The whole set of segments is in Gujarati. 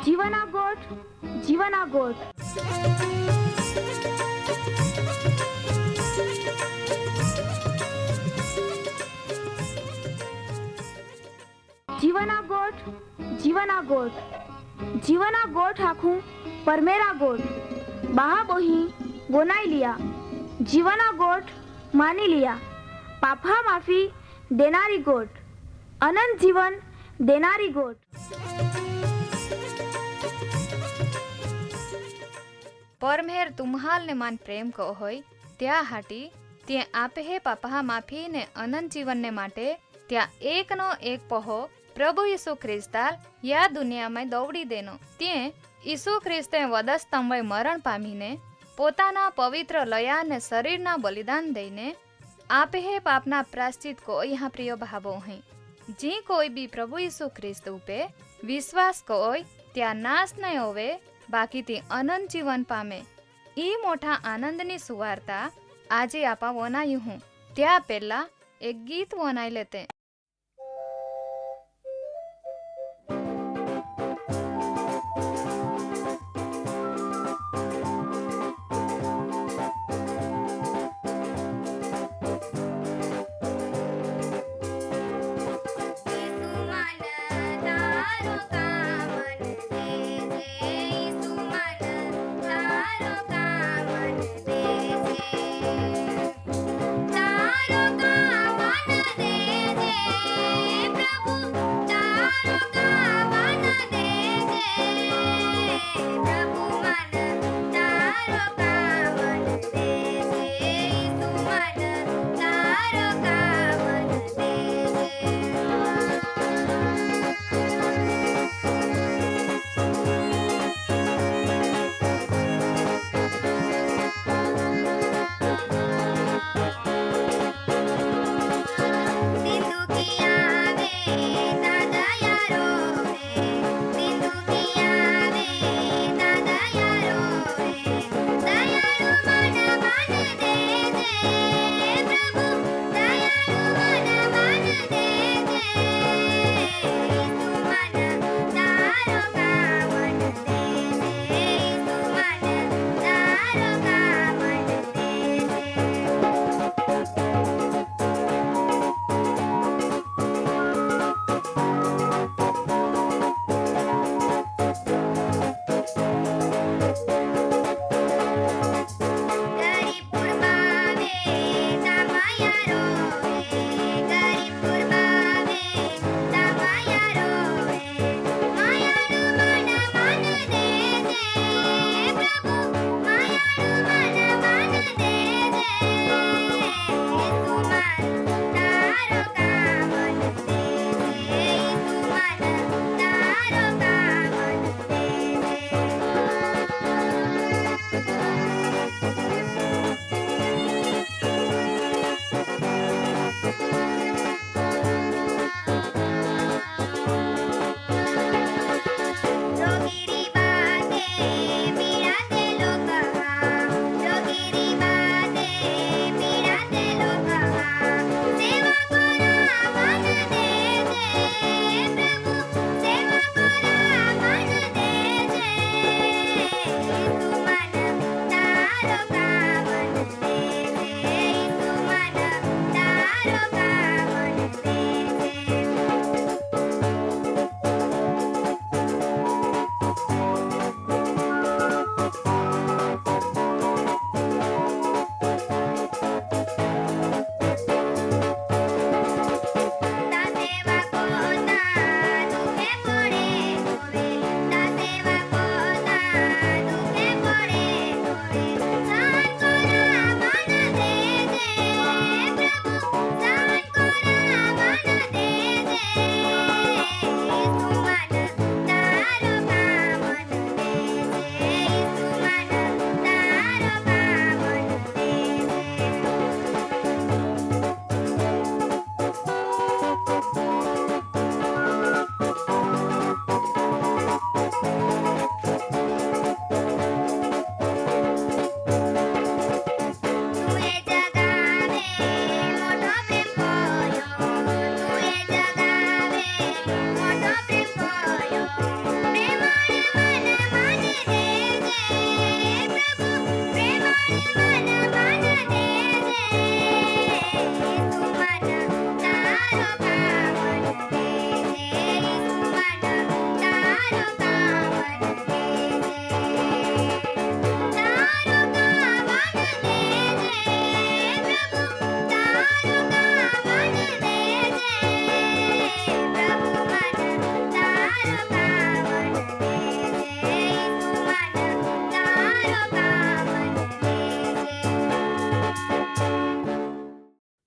જીવના ગોઠ જીવના ગોઠ જીવના ગોઠ જીવના ગોઠ जीवना गोठ आखूं पर मेरा गोठ बाहा बोही बोनाई लिया जीवना गोठ मानी लिया पापा माफी देनारी गोठ अनंत जीवन देनारी गोठ। परमेर तुम्हाल ने मान प्रेम को होय त्या हाटी ते आपे हे पापा माफी ने अनंत जीवन ने माटे त्या एक नो एक पहो प्रभु यीशु ख्रिस्ताल या दुनिया में दौड़ी देनो ते यीशु ख्रिस्ते वधस्तंभे मरण पामीने पोताना पवित्र लया ने शरीरना बलिदान दईने आपे हे पापना प्रायश्चित को यहाँ प्रिय भावो हैं। जी कोई भी प्रभु यीशु ख्रिस्त पे विश्वास कोय त्या नाश नहीं होवे बाकी ते अनंत जीवन पामे। ई मोटा आनंदनी सुवार्ता आजे आपा वनायु हूँ त्या पहला एक गीत वनाई लेते। तारो का मन दे दे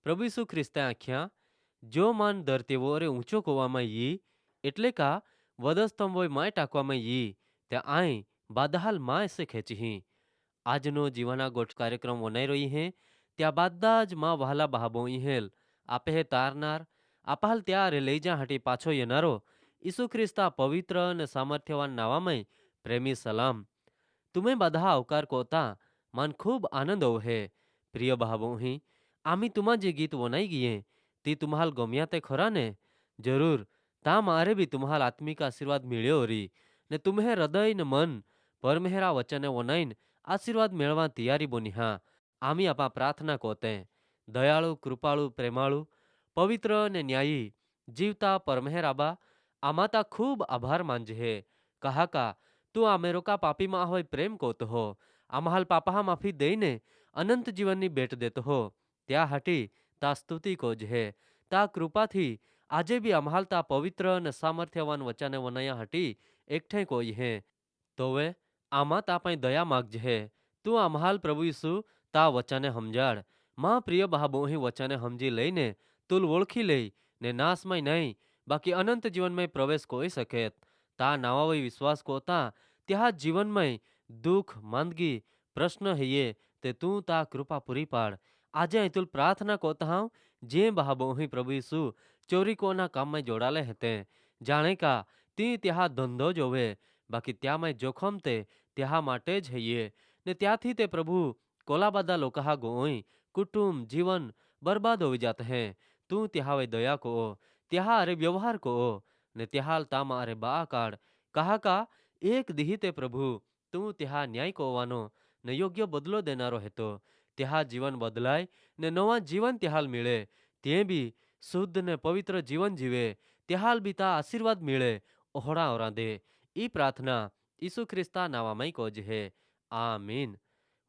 પ્રભુ ઈસુ ખ્રિસ્તે આખ્યા જો માન ધરતીવો અરે ઊંચો કોવામાં યી એટલે કા વદસ્તંભોય માય ટાંકવામાં યી ત્યાં આય બાદહાલ માં એસે ખેંચી આજનો જીવાના ગોઠ કાર્યક્રમ વનાઈ રહી હે ત્યાં બાદા જ માં વહાલા બહાબો ઈહેલ આપે હે તારનાર આપાલ ત્યારે લઈ જા હાટી પાછો યનારો ઈસુ ખ્રિસ્તા પવિત્ર અને સામર્થ્યવાન નાવામય પ્રેમી સલામ तुम्हें બધા આવકાર કોતા મન ખૂબ આનંદ ઓહે પ્રિય ભાવોહી આમી તુમા જે ગીત વનાઈ ગયે તે તુમ્હાલ ગમ્યા તે ખરા ને જરૂર તા મારે બી તુમ્હાલ આત્મિક આશીર્વાદ મળ્યો રી ને તુમ્હે હૃદય ને મન પરમેહરા વચને વનાઈન આશીર્વાદ મેળવા તૈયારી બોની હા આમી આપા પ્રાર્થના કોતે દયાળુ કૃપાળુ પ્રેમાળુ પવિત્ર ને ન્યાયી જીવતા પરમેહરાબા આમાતા ખૂબ આભાર માનજે કહાકા તું આમેરોકા પાપીમાં હોય પ્રેમ કોતો હો આમહાલ પાપા માફી દઈને અનંત જીવનની ભેટ દેતો હો ત્યાં હાટી તા સ્તુતિ કોજહે તા કૃપાથી આજે બી અમહાલ તા પવિત્ર અને સામર્થ્યવાન વચને વનયા હટી એકઠે કોઈ હે તોવે આમાં તા પાઈ દયા માગજે તું અમહાલ પ્રભુ ઈસુ તા વચને સમજાડ માં પ્રિય બહાબોહી વચને સમજી લઈને તુલ ઓળખી લઈ ને નાશમાં નહીં બાકી અનંત જીવનમાં પ્રવેશ કોઈ સકેત તા નાવાવઈ વિશ્વાસ કોતા ત્યાં જીવનમય દુઃખ માંદગી પ્રશ્ન હૈયે તે તું તા કૃપા પૂરી પાડ આજે અહીં તુલ પ્રાર્થના કોતા હાઉ જે બહાબોહી પ્રભુ ઈસુ ચોરીકોના કામમાં જોડાલે હતે જાણે કા તી ત્યાં ધંધો જોવે બાકી ત્યાંમાં જોખમ તે ત્યાં માટે જ હૈયે ને ત્યાંથી તે પ્રભુ કોલાબાદા લોકાહા ગોઈ કુટુંબ જીવન બરબાદ હોવી જાત હે તું ત્યાં દયા કો ત્યાં અરે વ્યવહાર કો ને ત્યાં તામાં અરે બા કાઢ કહા કા એક દિહી તે પ્રભુ તું ત્યાં ન્યાય કોવાનો ને યોગ્ય બદલો દેનારો હતો ત્યાં જીવન બદલાય ને નવા જીવન ત્યાં મળે તે બી શુદ્ધ ને પવિત્ર જીવન જીવે ત્યાં બી તા આશીર્વાદ મળે ઓહડા ઓરાંદે ઈ પ્રાર્થના ઈસુ ખ્રિસ્તા નાવામય કોજહે આમીન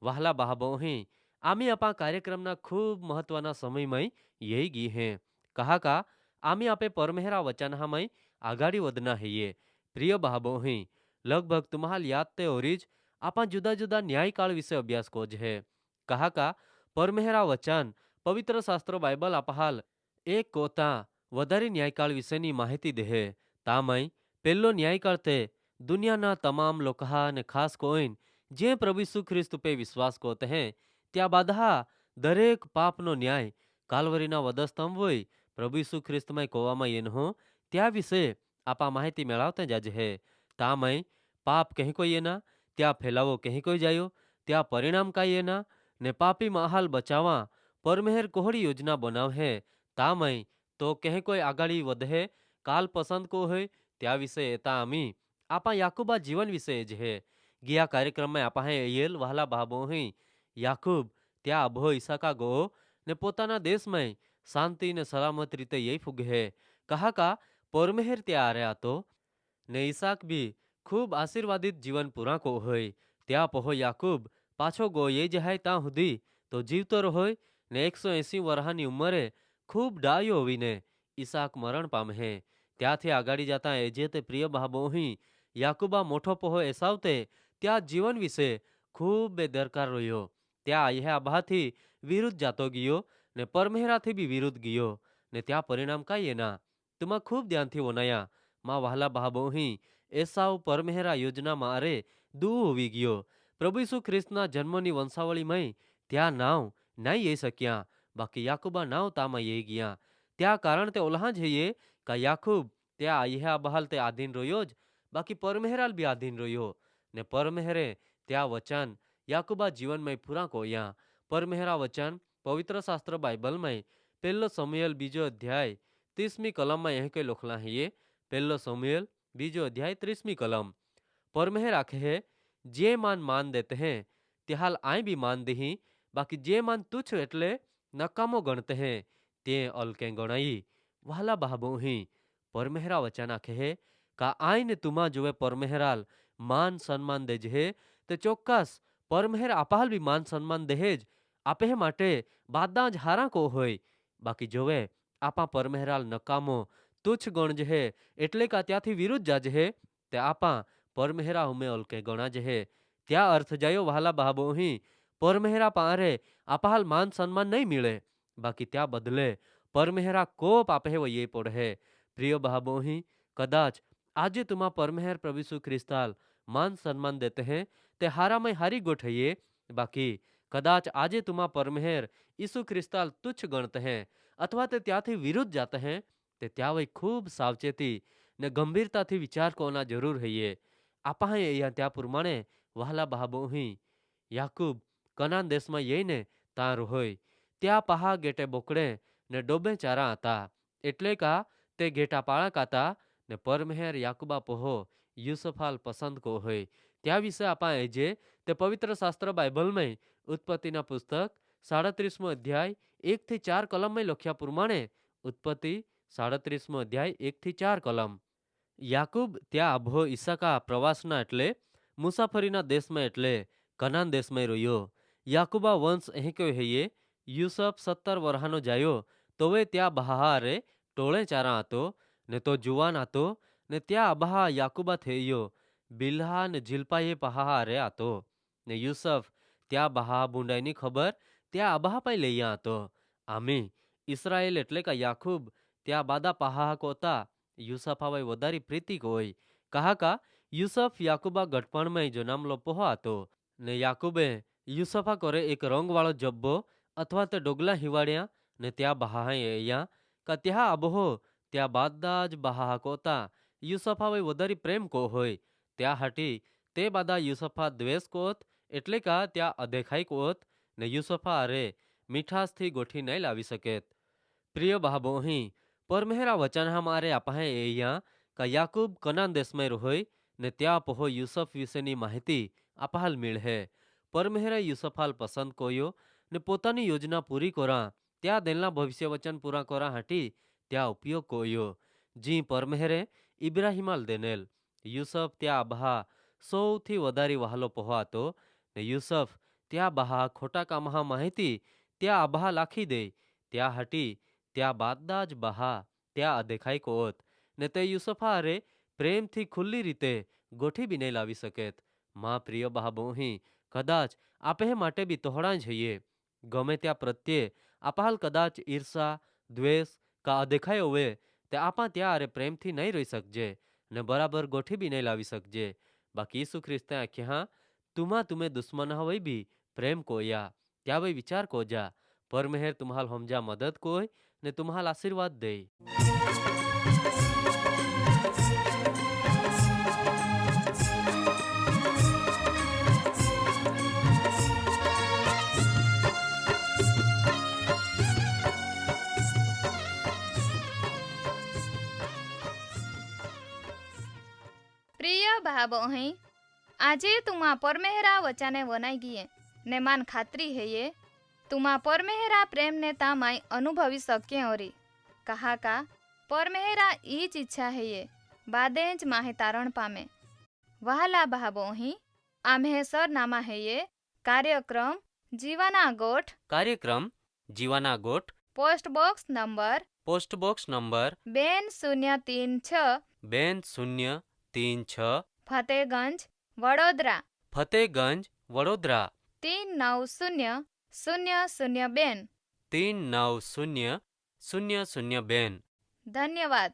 વહાલા બહાબોહી આમી આપા કાર્યક્રમના ખૂબ મહત્વના સમયમય યઈ ગી હે કહા કા આમી આપે પરમેહરા વચનહામય આગાડી વધના હૈયે પ્રિય બહાબોહી લગભગ તુમ્હાલ યાદ તે ઓરીજ આપા જુદા જુદા ન્યાયકાળ વિશે અભ્યાસ કોજહે કહા કા પરમેહરા વચન પવિત્ર શાસ્ત્રો બાઇબલ આપહાલ એક કોતા વધારે ન્યાયકાળ વિશેની માહિતી દેહે તામય પહેલો ન્યાયકાળ તે દુનિયાના તમામ લોકોહા ને ખાસ કોઈન જે પ્રભુ ઈસુ ખ્રિસ્ત પે વિશ્વાસ કોતે હે ત્યાં બાધા દરેક પાપનો ન્યાય કાલવરીના વદસ્તંભ હોય પ્રભુ ઈસુ ખ્રિસ્તમય કોવામાં એનહો ત્યાં વિશે આપા માહિતી મેળવતે જાજે તામય પાપ કહી કોઈ એના ત્યાં ફેલાવો કહી કોઈ જાયો ત્યાં પરિણામ કાંઈ એના ને પાપી માહાલ બચાવવા પરમેહર કોહડી યોજના બનાવહે તામય તો કહે કોઈ આગાડી વધે કાલ પસંદ કો હોય ત્યાં વિશે એતા અમી આપા યાકુબા જીવન વિશે જ હે ગયા કાર્યક્રમમાં આપા હે એયલ વહાલા બાબોહી યાકુબ ત્યાં અભો ઈસાકા ગો ને પોતાના દેશમાં શાંતિ ને સલામત રીતે યઈ ફુગે કહા કા પરમેહર ત્યાં આર્યા તો ને ઈસાક બી ખૂબ આશીર્વાદિત જીવન પૂરા કો હોય ત્યાં પહો યાકુબ પાછો ગો યઈ જાય ત્યાં સુધી તો જીવતો રહોય ને 180 વર્ષની ઉંમરે ખૂબ ડાયો હોવીને ઈસાક મરણ પામે ત્યાંથી આગાડી જતા એજે તે પ્રિય બાબોહી યાકુબા મોટો પહો એસાવતે ત્યાં જીવન વિશે ખૂબ બેદરકાર રહ્યો ત્યાં આયે આબાથી વિરુદ્ધ જાતો ગયો ને પરમેહરાથી બી વિરુદ્ધ ગયો ને ત્યાં પરિણામ કાંઈ એના તુમાં ખૂબ ધ્યાનથી વનાયા માં વહાલા બાબોહી એસાવ પરમેહરા યોજનામાં અરે દૂ હોવી ગયો પ્રભુ ઈસુ ખ્રિસ્તના જન્મની વંશાવળીમાં ત્યાં નાવ નાઈ જઈ શક્યા બાકી યાકુબા નાવ તામાં જઈ ગયા ત્યાં કારણ તે ઓલ્હાં જઈએ કા યાકુબ ત્યાં આયે આબહાલ તે આધીન રહ્યો જ બાકી પરમેહરાલ બી આધીન રહ્યો ને પરમેહરે ત્યાં વચન યાકુબા જીવનમાં પૂરા કોયા પરમેહરા વચન પવિત્ર શાસ્ત્ર બાઇબલમાં પહેલો સમુએલ બીજો અધ્યાય 30મી કલમમાં અહીં કઈ લખલા હૈયે પહેલો સમુએલ બીજો અધ્યાય 30મી કલમ પરમેહર આખે જે માન દેતે હે તે હાલ આય બી માન દही બાકી જે માન તુચ્છ એટલે નકામો ગણતે હે તે અલકે ગણાઈ વહાલા બાબોહી પરમેહરા વચન આખે કા આઈને તુમા જોવે પરમેહરાલ માન સન્માન દેજે તે ચોક્કસ પરમેહર આપાલ બી માન સન્માન દેજ આપે માટે બાદા જ હારા કો હોય બાકી જોવે આપા પરમેહરાલ નકામો તુચ્છ ગણજે એટલે કા ત્યાંથી વિરુદ્ધ જાજે તે આપા પરમેહરા ઉમે અલકે ગણાજે ત્યાં અર્થ જાયો વહાલા બાબોહી પરમેહરા પારે આપાલ માન સન્માન નહીં મળે બાકી ત્યાં બદલે પરમેહરા કોપ આપે વયે પડે. પ્રિય બહાબોही કદાચ આજે તુमा परमेहर प्रभु यीशु ख्रिस्ताल मान सम्मान देते हैं ते हारा में हारी गोठइए. बाकी कदाच આજે તુमा परमेहर यीशु ख्रिस्ताल तुच्छ गणते हैं અથવા તે ત્યાંથી વિરુદ્ધ જાતે हैं તે ત્યાં વઈ ખૂબ સાવચેતી ને ગંભીરતાથી વિચાર કોના જરૂર હૈયે. આપા અહીંયા ત્યાં પ્રમાણે વહાલા બહાબોही યાકૂબ કનાન દેશમાં જઈને ત્યાં રોહોય. ત્યાં પહા ગેટે બોકડે ને ડોબે ચારા હતા. એટલે કા તે ગેટા પાળક હતા ને પરમેહર યાકુબા પહો યુસફાલ પસંદ કો હોય. ત્યાં વિશે આપા એજે તે પવિત્ર શાસ્ત્ર બાઇબલમાં ઉત્પત્તિના પુસ્તક 37મો અધ્યાય 1-4 કલમમાં લખ્યા પ્રમાણે ઉત્પત્તિ 37મો અધ્યાય 1-4 કલમ. યાકૂબ ત્યાં આભો ઈસાકા પ્રવાસના એટલે મુસાફરીના દેશમાં એટલે કનાન દેશમાં રહ્યો. યાકુબા વંશ અહીં કયો હૈયે યુસફ 17 વરહાનો જાયો તોવે ત્યાં બહારે ટોળે ચારા હતો ને તો જુવાન હતો ને ત્યાં અબહા યાકુબા થયો બિલ્હા ને જીલ્પાએ પહારે હતો ને યુસફ ત્યાં બહા બુંડાઈની ખબર ત્યાં અબહા પાઈ લઈયા હતો. આમી ઇસરાયેલ એટલે કે યાકૂબ ત્યાં બાદા પહા કોતા યુસફ આવે વધારી પ્રીતિ કોઈ કહાકા યુસફ યાકુબા ગઢપણમાં જનામલો પહો હતો ને યાકુબે યુસફા કરે એક રંગવાળો જબ્બો અથવા તે ડોગલા હિવાડ્યા ને ત્યાં બહા અહીંયા કા ત્યાં અબહો ત્યાં બાદા જ બહા કોતા યુસફા વઈ વધારી પ્રેમ કો હોય. ત્યાં હાટી તે બાદા યુસફા દ્વેષ કોત એટલે કા ત્યાં અદેખાઈ કોત ને યુસફા અરે મીઠાસથી ગોઠી નહીં લાવી સકેત. પ્રિય બહાબોही પરમેહરા વચન મારે આપા અહીંયા કા યાકૂબ કનાન દેશમાં રોહોય ને ત્યાં પહો યુસફ વિશેની માહિતી આપહાલ મિળહે. પરમેહરે યુસફાલ પસંદ કોયો ને પોતાની યોજના પૂરી કોરા ત્યાં દેલના ભવિષ્ય વચન પૂરા કોરા હાટી ત્યાં ઉપયોગ કોયો. જી પરમેહરે ઇબ્રાહિમાલ દેનેલ યુસફ ત્યાં બહા સૌથી વધારી વહાલો પહો હતો ને યુસફ ત્યાં બહા ખોટા કામહા માહિતી ત્યાં આબહા લાખી દે ત્યાં હાટી ત્યાં બાદા જ બહા ત્યાં અદેખાઈ કોત ને તે યુસફા અરે પ્રેમથી ખુલ્લી રીતે ગોઠી બી નહીં લાવી સકેત. માં પ્રિય બહાબોही કદાચ આપે માટે બી તોહડા જઈએ ગમે ત્યાં પ્રત્યે આપહાલ કદાચ ઈર્ષા દ્વેષ કા અદેખાઈ હોવે તે આપા ત્યાં અરે પ્રેમથી નહીં રહી શકજે ને બરાબર ગોઠી બી નહીં લાવી શકજે. બાકી ઈસુ ખ્રિસ્તે આખ્યા તુમે દુશ્મન હોય બી પ્રેમ કોયા ત્યાં ભાઈ વિચાર કોજા પરમેહર તુમ્હાલ સમજા મદદ કોઈ ને તુમ્હાલ આશીર્વાદ દે. પ્રિય બહાબોही આજે તુमा પરમેહરા વચાને વનાઈ ગયે ને માન ખાતરી હૈયે તુमा પરમેહરા પ્રેમને તામાય અનુભવી સકે ઓરી કહાકા પરમેહરા ઈ જ ઈચ્છા હૈયે બાદે જ માહે તારણ પામે. વહાલા બહાબોही આમ્હે સરનામા હૈયે કાર્યક્રમ જીવાના ગોઠ post box number 2036 Fatehganj Vadodara 390002. ધન્યવાદ.